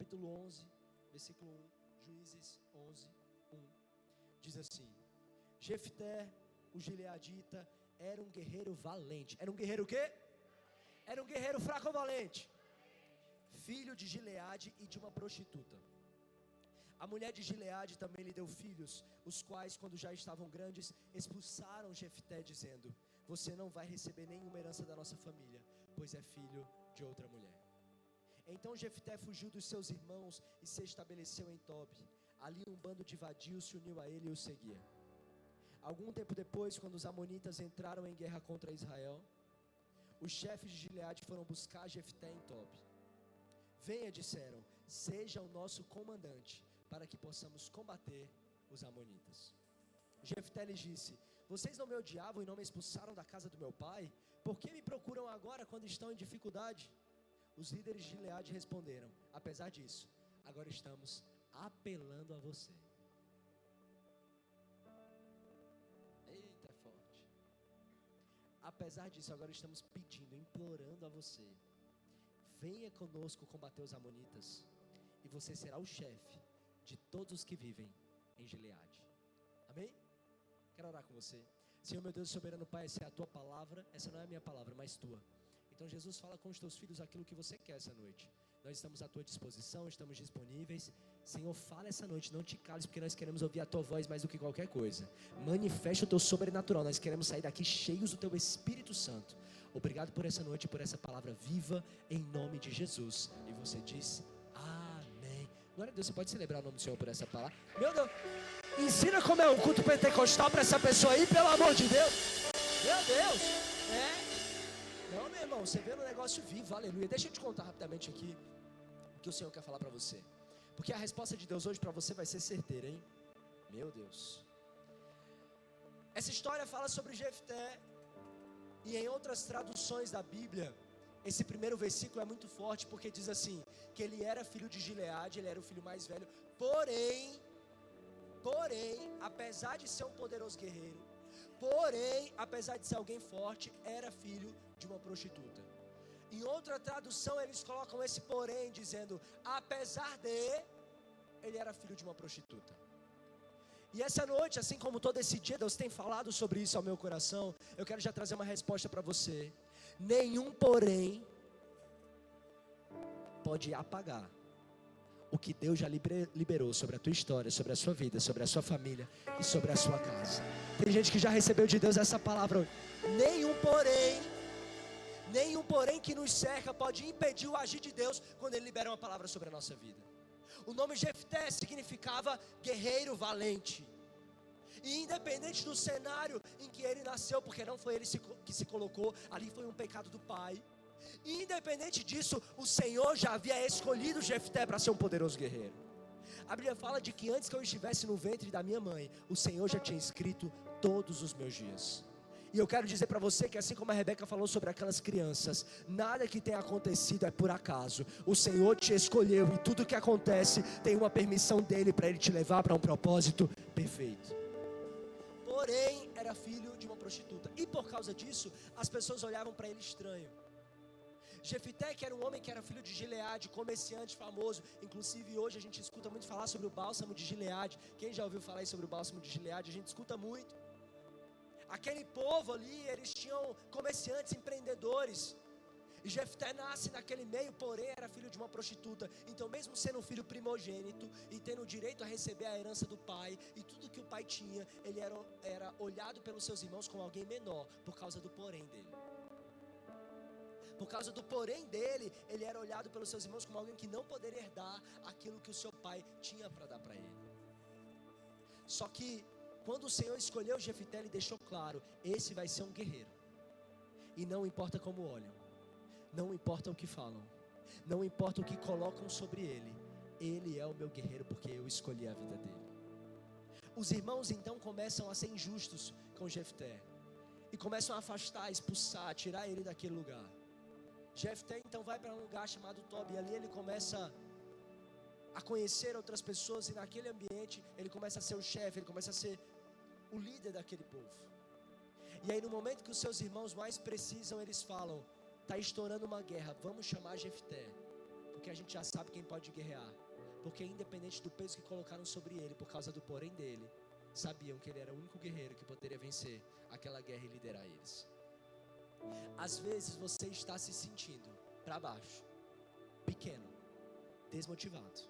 capítulo 11, versículo 1, Juízes 11, 1, diz assim: Jefté, o gileadita, era um guerreiro valente. Era um guerreiro o quê? Era um guerreiro fraco ou valente? Filho de Gileade e de uma prostituta. A mulher de Gileade também lhe deu filhos, os quais, quando já estavam grandes, expulsaram Jefté, dizendo: você não vai receber nenhuma herança da nossa família, pois é filho de outra mulher. Então Jefté fugiu dos seus irmãos e se estabeleceu em Tobi. Ali um bando de vadios se uniu a ele e o seguia. Algum tempo depois, quando os amonitas entraram em guerra contra Israel, os chefes de Gileade foram buscar Jefté em Tobi. Venha, disseram, seja o nosso comandante, para que possamos combater os amonitas. Jefté lhes disse: vocês não me odiavam e não me expulsaram da casa do meu pai? Por que me procuram agora quando estão em dificuldade? Os líderes de Gileade responderam: apesar disso, agora estamos apelando a você. Eita, é forte. Apesar disso, agora estamos pedindo, implorando a você: venha conosco combater os amonitas, e você será o chefe de todos os que vivem em Gileade. Amém? Quero orar com você. Senhor, meu Deus soberano Pai, essa é a tua palavra, essa não é a minha palavra, mas tua. Então Jesus, fala com os teus filhos aquilo que você quer essa noite. Nós estamos à tua disposição, estamos disponíveis. Senhor, fala essa noite, não te cales, porque nós queremos ouvir a tua voz mais do que qualquer coisa. Manifesta o teu sobrenatural, nós queremos sair daqui cheios do teu Espírito Santo. Obrigado por essa noite, por essa palavra viva, em nome de Jesus. E você diz amém. Glória a Deus, você pode celebrar o nome do Senhor por essa palavra. Meu Deus, ensina como é o culto pentecostal para essa pessoa aí, pelo amor de Deus. Meu Deus, não, meu irmão, você vê um negócio vivo, aleluia. Deixa eu te contar rapidamente aqui o que o Senhor quer falar para você, porque a resposta de Deus hoje para você vai ser certeira, hein? Meu Deus. Essa história fala sobre Jefté, e em outras traduções da Bíblia, esse primeiro versículo é muito forte, porque diz assim, que ele era filho de Gileade, ele era o filho mais velho, porém, apesar de ser um poderoso guerreiro, apesar de ser alguém forte, era filho de uma prostituta. Em outra tradução eles colocam esse porém, dizendo, apesar de, ele era filho de uma prostituta. E essa noite, assim como todo esse dia, Deus tem falado sobre isso ao meu coração. Eu quero já trazer uma resposta para você. Nenhum porém pode apagar o que Deus já liberou sobre a tua história, sobre a sua vida, sobre a sua família e sobre a sua casa. Tem gente que já recebeu de Deus essa palavra. Nenhum porém que nos cerca pode impedir o agir de Deus quando Ele libera uma palavra sobre a nossa vida. O nome Jefté significava guerreiro valente. E independente do cenário em que ele nasceu, porque não foi ele que se colocou, ali foi um pecado do pai. E independente disso, o Senhor já havia escolhido Jefté para ser um poderoso guerreiro. A Bíblia fala de que antes que eu estivesse no ventre da minha mãe, o Senhor já tinha escrito todos os meus dias. E eu quero dizer para você que assim como a Rebeca falou sobre aquelas crianças, nada que tenha acontecido é por acaso. O Senhor te escolheu e tudo que acontece tem uma permissão dele para ele te levar para um propósito perfeito. Porém, era filho de uma prostituta. E por causa disso, as pessoas olhavam para ele estranho. Jefté, que era um homem que era filho de Gileade, comerciante famoso. Inclusive hoje a gente escuta muito falar sobre o bálsamo de Gileade. Quem já ouviu falar aí sobre o bálsamo de Gileade? A gente escuta muito. Aquele povo ali, eles tinham comerciantes, empreendedores. E Jefté nasce naquele meio, porém era filho de uma prostituta. Então mesmo sendo um filho primogênito e tendo o direito a receber a herança do pai e tudo que o pai tinha, ele era olhado pelos seus irmãos como alguém menor, por causa do porém dele. Por causa do porém dele, ele era olhado pelos seus irmãos como alguém que não poderia herdar aquilo que o seu pai tinha para dar para ele. Só que quando o Senhor escolheu Jefté, ele deixou claro, esse vai ser um guerreiro. E não importa como olham, não importa o que falam, não importa o que colocam sobre ele, ele é o meu guerreiro porque eu escolhi a vida dele. Os irmãos então começam a ser injustos com Jefté e começam a afastar, expulsar, tirar ele daquele lugar. Jefté então vai para um lugar chamado Tobi, e ali ele começa a conhecer outras pessoas, e naquele ambiente ele começa a ser o chefe, ele começa a ser o líder daquele povo. E aí no momento que os seus irmãos mais precisam, eles falam, está estourando uma guerra, vamos chamar Jefté, Porque a gente já sabe quem pode guerrear. Porque independente do peso que colocaram sobre ele, por causa do porém dele, sabiam que ele era o único guerreiro que poderia vencer aquela guerra e liderar eles. Às vezes você está se sentindo para baixo, pequeno, desmotivado,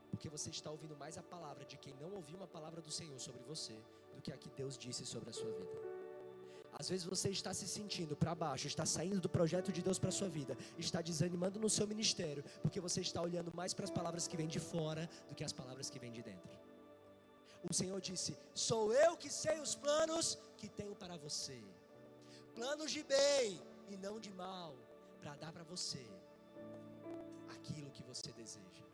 porque você está ouvindo mais a palavra de quem não ouviu uma palavra do Senhor sobre você do que a que Deus disse sobre a sua vida. Às vezes você está se sentindo para baixo, está saindo do projeto de Deus para a sua vida, está desanimando no seu ministério, porque você está olhando mais para as palavras que vêm de fora do que as palavras que vêm de dentro. O Senhor disse: sou eu que sei os planos que tenho para você, planos de bem e não de mal, para dar para você aquilo que você deseja.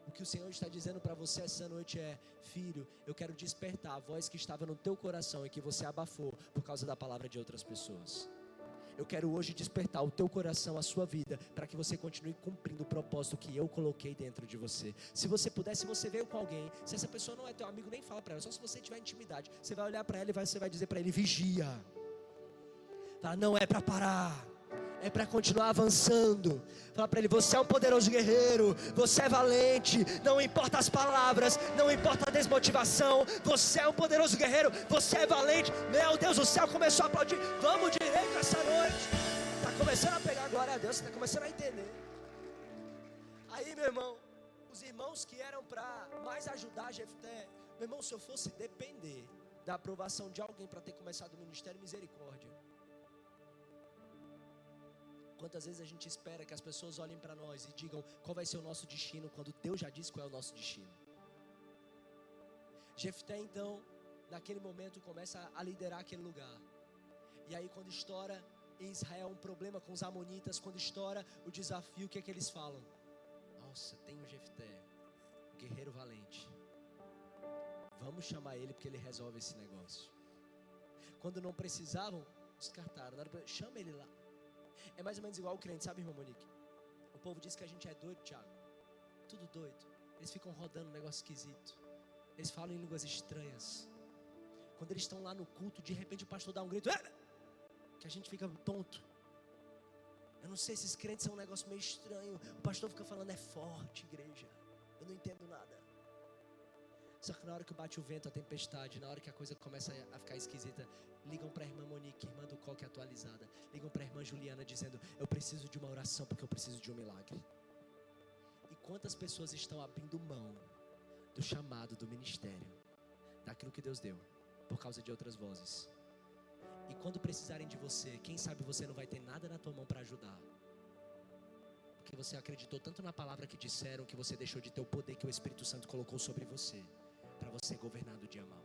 O que o Senhor está dizendo para você essa noite é: filho, eu quero despertar a voz que estava no teu coração e que você abafou por causa da palavra de outras pessoas. Eu quero hoje despertar o teu coração, a sua vida, para que você continue cumprindo o propósito que eu coloquei dentro de você. Se você puder, se você veio com alguém, se essa pessoa não é teu amigo, nem fala para ela, só se você tiver intimidade. Você vai olhar para ela e você vai dizer para ele: vigia. Fala: não é para parar, é para continuar avançando. Fala para ele: você é um poderoso guerreiro, você é valente, não importa as palavras, não importa a desmotivação, você é um poderoso guerreiro, você é valente. Meu Deus, o céu começou a aplaudir. Vamos direito essa noite. Está começando a pegar glória a Deus, você está começando a entender. Aí, meu irmão, os irmãos que eram para mais ajudar Jefté, meu irmão, se eu fosse depender da aprovação de alguém para ter começado o ministério, misericórdia. Quantas vezes a gente espera que as pessoas olhem para nós e digam qual vai ser o nosso destino, quando Deus já disse qual é o nosso destino. Jefté então, naquele momento, começa a liderar aquele lugar. E aí quando estoura em Israel um problema com os amonitas, quando estoura o desafio, o que é que eles falam? Nossa, tem o Jefté, um guerreiro valente, vamos chamar ele porque ele resolve esse negócio. Quando não precisavam, descartaram. Chama ele lá. É mais ou menos igual o crente, sabe, irmã Monique? O povo diz que a gente é doido, Thiago. Tudo doido. Eles ficam rodando um negócio esquisito. Eles falam em línguas estranhas. Quando eles estão lá no culto, de repente o pastor dá um grito, que a gente fica tonto. Eu não sei, esses crentes são um negócio meio estranho. O pastor fica falando: é forte, igreja. Eu não entendo nada. Só que na hora que bate o vento, a tempestade, na hora que a coisa começa a ficar esquisita, ligam para a irmã Monique, irmã do Coque atualizada, ligam para a irmã Juliana dizendo: eu preciso de uma oração porque eu preciso de um milagre. E quantas pessoas estão abrindo mão do chamado, do ministério, daquilo que Deus deu, por causa de outras vozes? E quando precisarem de você, quem sabe você não vai ter nada na tua mão para ajudar, porque você acreditou tanto na palavra que disseram, que você deixou de ter o poder que o Espírito Santo colocou sobre você, para você governar do dia mau.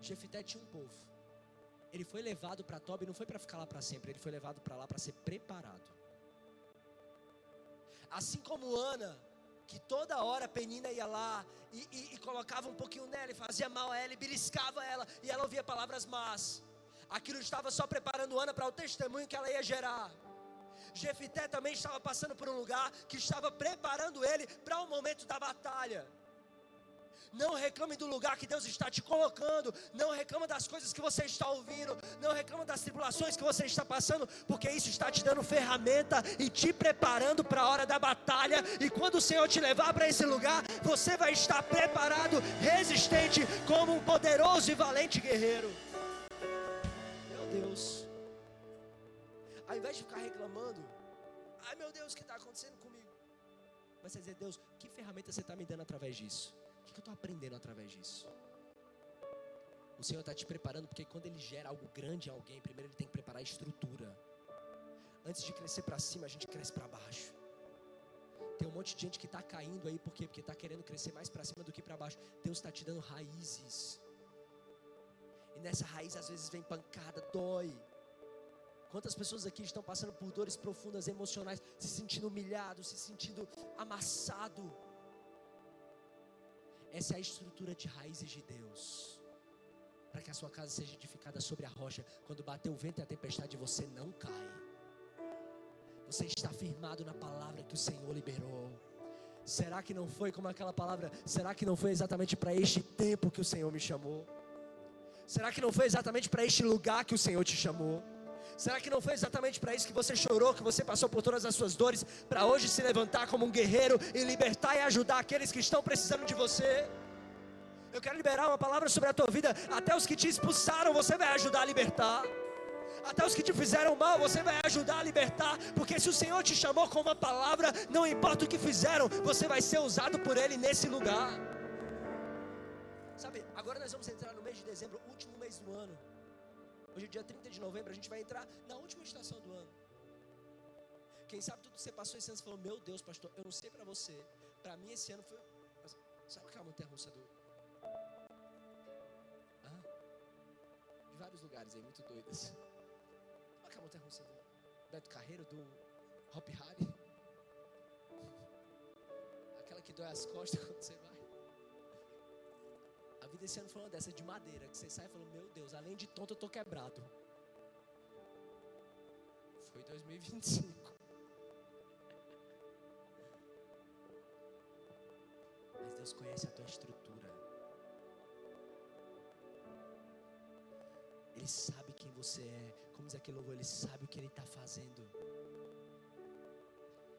Jefté tinha um povo. Ele foi levado para Tob, não foi para ficar lá para sempre, ele foi levado para lá para ser preparado. Assim como Ana, que toda hora Penina ia lá e colocava um pouquinho nela e fazia mal a ela e beliscava ela, e ela ouvia palavras más. Aquilo estava só preparando Ana para o testemunho que ela ia gerar. Jefté também estava passando por um lugar que estava preparando ele para o momento da batalha. Não reclame do lugar que Deus está te colocando. Não reclama das coisas que você está ouvindo. Não reclama das tribulações que você está passando, porque isso está te dando ferramenta e te preparando para a hora da batalha. E quando o Senhor te levar para esse lugar, você vai estar preparado, resistente, como um poderoso e valente guerreiro. Meu Deus. Ao invés de ficar reclamando: ai meu Deus, o que está acontecendo comigo? Mas você dizer: Deus, que ferramenta você está me dando através disso? O que eu estou aprendendo através disso? O Senhor está te preparando, porque quando Ele gera algo grande em alguém, primeiro Ele tem que preparar a estrutura. Antes de crescer para cima, a gente cresce para baixo. Tem um monte de gente que está caindo aí, por quê? Porque está querendo crescer mais para cima do que para baixo. Deus está te dando raízes. E nessa raiz às vezes vem pancada, dói. Quantas pessoas aqui estão passando por dores profundas, emocionais, se sentindo humilhado, se sentindo amassado? Essa é a estrutura de raízes de Deus, para que a sua casa seja edificada sobre a rocha. Quando bater o vento e a tempestade, você não cai. Você está firmado na palavra que o Senhor liberou. Será que não foi como aquela palavra? Será que não foi exatamente para este tempo que o Senhor me chamou? Será que não foi exatamente para este lugar que o Senhor te chamou? Será que não foi exatamente para isso que você chorou, que você passou por todas as suas dores, para hoje se levantar como um guerreiro e libertar e ajudar aqueles que estão precisando de você? Eu quero liberar uma palavra sobre a tua vida. Até os que te expulsaram, você vai ajudar a libertar. Até os que te fizeram mal, você vai ajudar a libertar. Porque se o Senhor te chamou com uma palavra, não importa o que fizeram, você vai ser usado por Ele nesse lugar. Sabe, agora nós vamos entrar no mês de dezembro, último mês do ano. Hoje é dia 30 de novembro, a gente vai entrar na última estação do ano. Quem sabe tudo que você passou esse ano, você falou, meu Deus, pastor, eu não sei pra você. Pra mim esse ano foi... Sabe aquela montanha-russa de vários lugares aí, muito doidas. Sabe aquela montanha-russa do Beto Carreiro, do Hop Harry? Aquela que dói as costas quando você vai. A vida esse ano foi uma dessas de madeira, que você sai e falou, meu Deus, além de tonto eu tô quebrado. Foi 2025. Mas Deus conhece a tua estrutura. Ele sabe quem você é. Como diz aquele louvor, Ele sabe o que Ele está fazendo.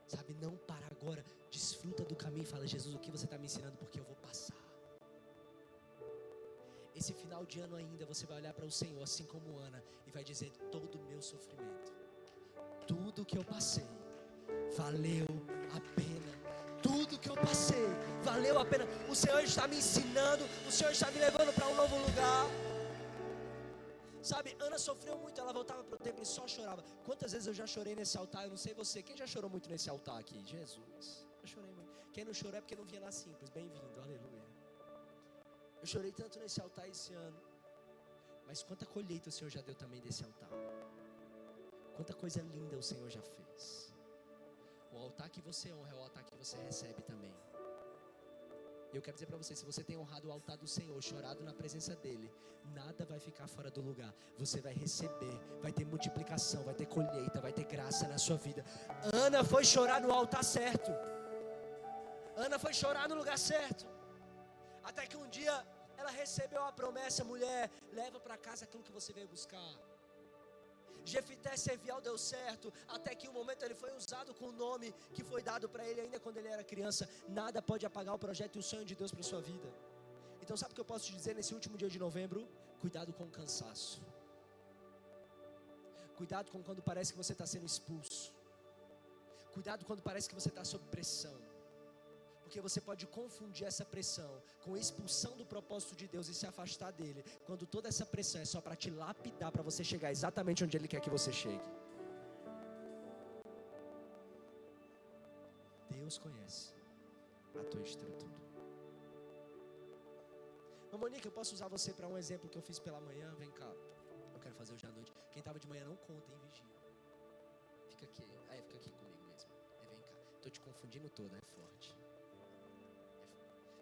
Sabe, não para agora. Desfruta do caminho e fala, Jesus, o que você está me ensinando? Porque eu vou passar. Esse final de ano ainda, você vai olhar para o Senhor, assim como Ana, e vai dizer, todo o meu sofrimento, tudo que eu passei, valeu a pena. Tudo que eu passei, valeu a pena. O Senhor está me ensinando, o Senhor está me levando para um novo lugar. Sabe, Ana sofreu muito, ela voltava para o templo e só chorava. Quantas vezes eu já chorei nesse altar, eu não sei você. Quem já chorou muito nesse altar aqui? Jesus, eu chorei muito. Quem não chorou é porque não vinha na simples. Bem-vindo, aleluia. Eu chorei tanto nesse altar esse ano. Mas quanta colheita o Senhor já deu também desse altar. Quanta coisa linda o Senhor já fez. O altar que você honra é o altar que você recebe também. Eu quero dizer para você, se você tem honrado o altar do Senhor, chorado na presença dEle, nada vai ficar fora do lugar. Você vai receber, vai ter multiplicação, vai ter colheita, vai ter graça na sua vida. Ana foi chorar no altar certo. Ana foi chorar no lugar certo. Até que um dia ela recebeu a promessa, mulher, leva para casa aquilo que você veio buscar. Jefité servial deu certo, até que um momento ele foi usado com o nome que foi dado para ele ainda quando ele era criança. Nada pode apagar o projeto e o sonho de Deus para a sua vida. Então sabe o que eu posso te dizer nesse último dia de novembro? Cuidado com o cansaço. Cuidado com quando parece que você está sendo expulso. Cuidado quando parece que você está sob pressão. Porque você pode confundir essa pressão com a expulsão do propósito de Deus e se afastar dele, quando toda essa pressão é só para te lapidar, para você chegar exatamente onde Ele quer que você chegue. Deus conhece a tua estrutura. Monique, eu posso usar você para um exemplo que eu fiz pela manhã? Vem cá, eu quero fazer hoje à noite. Quem estava de manhã não conta, hein, vigia. Fica aqui, fica aqui comigo mesmo. Vem cá, estou te confundindo toda, é forte.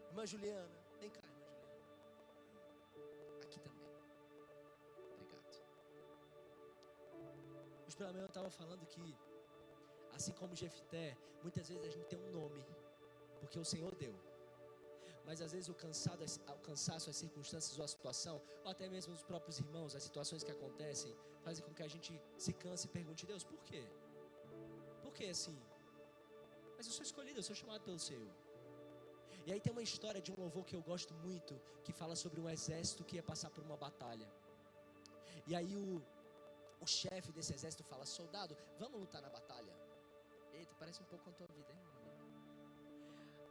Irmã Juliana, vem cá, irmã Juliana. Aqui também. Obrigado. Hoje pela manhã eu estava falando que, assim como Jefité, muitas vezes a gente tem um nome, porque o Senhor deu. Mas às vezes o cansaço, as circunstâncias ou a situação, ou até mesmo os próprios irmãos, as situações que acontecem, fazem com que a gente se canse e pergunte, Deus, por quê? Por que assim? Mas eu sou escolhido, eu sou chamado pelo Senhor. E aí tem uma história de um louvor que eu gosto muito, que fala sobre um exército que ia passar por uma batalha. E aí o chefe desse exército fala, soldado, vamos lutar na batalha. Eita, parece um pouco com a tua vida, hein?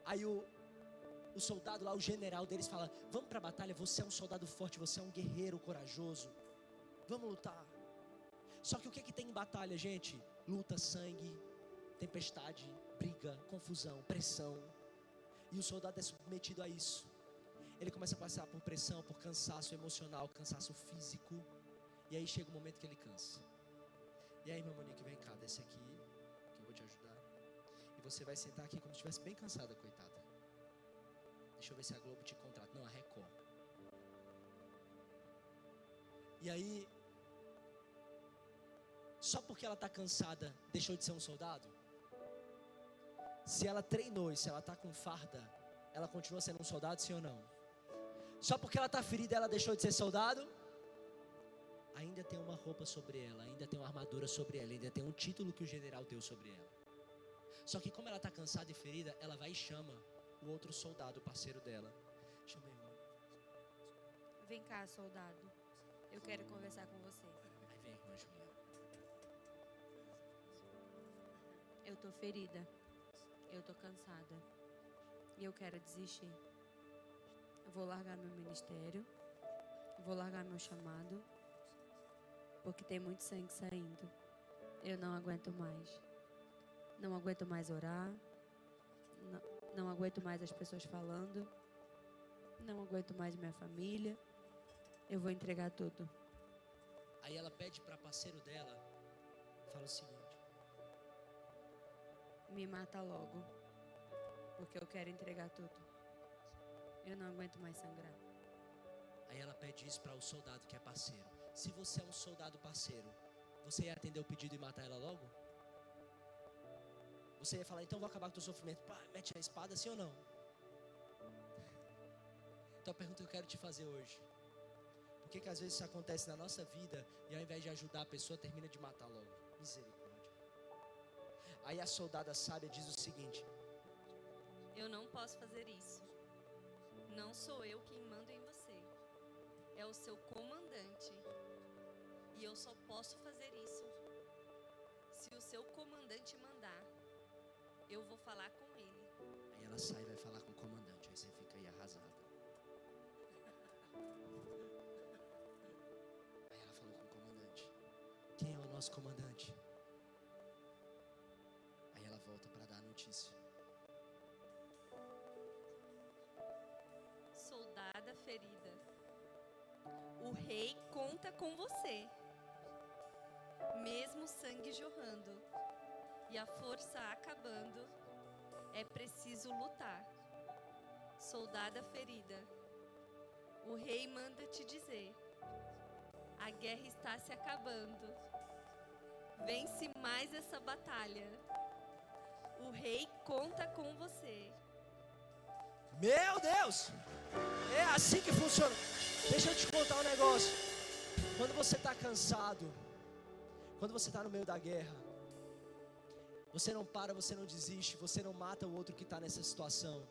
Aí o soldado lá, o general deles fala, vamos para a batalha, você é um soldado forte, você é um guerreiro corajoso. Vamos lutar. Só que o que tem em batalha, gente? Luta, sangue, tempestade, briga, confusão, pressão. E o soldado é submetido a isso. Ele começa a passar por pressão, por cansaço emocional, cansaço físico. E aí chega um momento que ele cansa. E aí, minha Monique, vem cá, desce aqui, que eu vou te ajudar. E você vai sentar aqui como se estivesse bem cansada, coitada. Deixa eu ver se a Globo te contrata. Não, a Record. E aí, só porque ela está cansada, deixou de ser um soldado? Se ela treinou e se ela está com farda, ela continua sendo um soldado, sim ou não? Só porque ela está ferida, ela deixou de ser soldado? ainda tem uma roupa sobre ela, ainda tem uma armadura sobre ela, ainda tem um título que o general deu sobre ela. Só que como ela está cansada e ferida, ela vai e chama o outro soldado, o parceiro dela. Chama ele. Vem cá, soldado. Eu quero conversar com você. Aí vem a irmã Juliana. Eu tô ferida. Eu tô cansada. E eu quero desistir. Eu vou largar meu ministério. Eu vou largar meu chamado. Porque tem muito sangue saindo. Eu não aguento mais. Não aguento mais orar. Não aguento mais as pessoas falando. Não aguento mais minha família. Eu vou entregar tudo. Aí ela pede para parceiro dela, fala o seguinte: me mata logo. Porque eu quero entregar tudo. Eu não aguento mais sangrar. Aí ela pede isso para o soldado que é parceiro. Se você é um soldado parceiro, você ia atender o pedido e matar ela logo? Você ia falar, então vou acabar com o teu sofrimento. Pá, mete a espada, sim ou não? Então a pergunta que eu quero te fazer hoje: por que às vezes isso acontece na nossa vida e ao invés de ajudar a pessoa, termina de matar logo? Misericórdia. Aí a soldada sábia diz o seguinte: eu não posso fazer isso. Não sou eu quem mando em você. É o seu comandante. E eu só posso fazer isso se o seu comandante mandar. Eu vou falar com ele. Aí ela sai e vai falar com o comandante. Aí você fica aí arrasada. Aí ela falou com o comandante. Quem é o nosso comandante? Aí ela volta para dar a notícia. Soldada ferida, o rei conta com você. Mesmo sangue jorrando e a força acabando, é preciso lutar. Soldada ferida, o rei manda te dizer: a guerra está se acabando. Vence mais essa batalha. O rei conta com você. Meu Deus! É assim que funciona. Deixa eu te contar um negócio. Quando você está cansado, quando você está no meio da guerra, você não para, você não desiste, você não mata o outro que está nessa situação.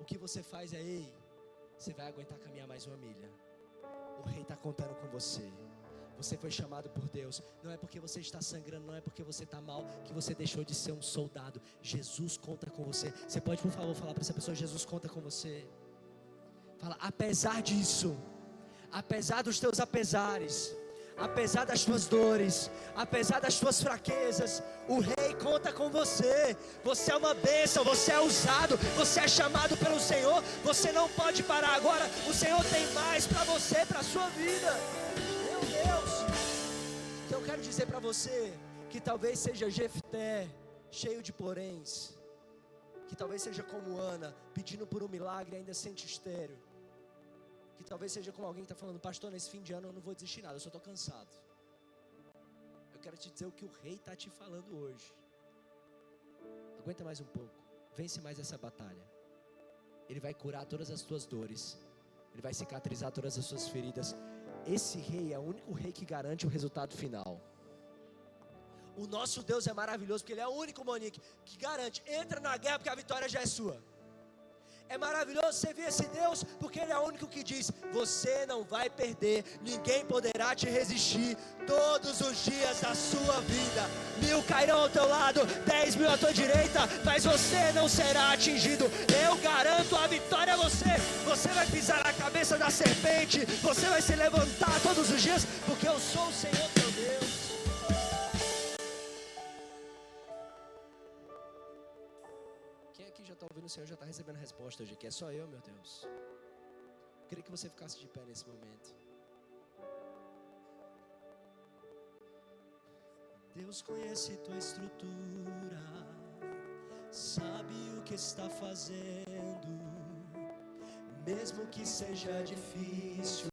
O que você faz é: ei, você vai aguentar caminhar mais uma milha. O rei está contando com você. Você foi chamado por Deus. Não é porque você está sangrando, não é porque você está mal, que você deixou de ser um soldado. Jesus conta com você. Você pode, por favor, falar para essa pessoa: Jesus conta com você. Fala: apesar disso, apesar dos teus apesares, apesar das tuas dores, apesar das tuas fraquezas, o rei conta com você. Você é uma bênção, você é usado, você é chamado pelo Senhor. Você não pode parar agora. O Senhor tem mais para você, para a sua vida. Meu Deus. Então eu quero dizer para você que talvez seja Jefté, cheio de poréns, que talvez seja como Ana, pedindo por um milagre e ainda sente estéril, que talvez seja como alguém que está falando: pastor, nesse fim de ano eu não vou desistir nada, eu só estou cansado. Eu quero te dizer o que o rei está te falando hoje: aguenta mais um pouco, vence mais essa batalha. Ele vai curar todas as tuas dores, Ele vai cicatrizar todas as suas feridas. Esse rei é o único rei que garante o resultado final. O nosso Deus é maravilhoso, porque Ele é o único, Monique, que garante: entra na guerra porque a vitória já é sua. É maravilhoso você ver esse Deus, porque Ele é o único que diz: você não vai perder, ninguém poderá te resistir todos os dias da sua vida. 1000 cairão ao teu lado, 10.000 à tua direita, mas você não será atingido. Eu garanto a vitória a você. Você vai pisar na cabeça da serpente, você vai se levantar todos os dias, porque eu sou o Senhor teu Deus. Está ouvindo o Senhor, já está recebendo resposta hoje aqui. É só eu, meu Deus. Eu queria que você ficasse de pé nesse momento. Deus conhece tua estrutura, sabe o que está fazendo, mesmo que seja difícil.